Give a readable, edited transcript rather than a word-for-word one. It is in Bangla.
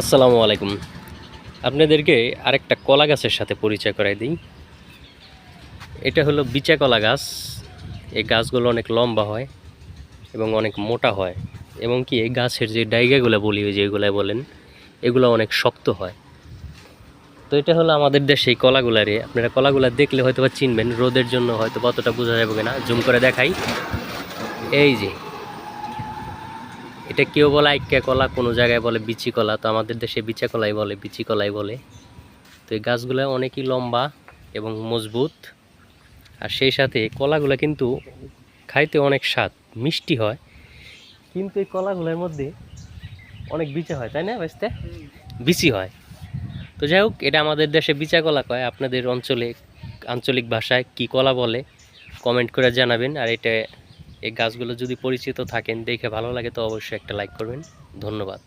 আসসালামু আলাইকুম। আপনাদেরকে আরেকটা কলা গাছের সাথে পরিচয় করাই দিই। এটা হলো বিচা কলা গাছ। এই গাছগুলো অনেক লম্বা হয় এবং অনেক মোটা হয়, এবং কি এই গাছের যে ডাইগাগুলো বলি, ওই যেগুলো বলেন, এগুলো অনেক শক্ত হয়। তো এটা হলো আমাদের দেশে এই কলাগুলারে, আপনারা কলাগুলা দেখলে হয়তো বা চিনবেন, রোদের জন্য হয়তো অতটা বোঝা যাবে না, জুম করে দেখাই। এই যে এটা কেউ বলে আইক্যা কলা, কোনো জায়গায় বলে বিচি কলা, তো আমাদের দেশে বিচা কলাই বলে, বিচি কলাই বলে। তো এই গাছগুলো অনেকই লম্বা এবং মজবুত, আর সেই সাথে কলাগুলো কিন্তু খাইতে অনেক স্বাদ, মিষ্টি হয়। কিন্তু এই কলাগুলোর মধ্যে অনেক বিচি হয়, তাই না বেস্তে? বিচি হয়। তো যাই হোক, এটা আমাদের দেশে বিচা কলা কয়। আপনাদের অঞ্চলে আঞ্চলিক ভাষায় কি কলা বলে কমেন্ট করে জানাবেন। আর এটা, এই গাছগুলো যদি পরিচিত থাকেন, দেখে ভালো লাগে, তো অবশ্যই একটা লাইক করবেন। ধন্যবাদ।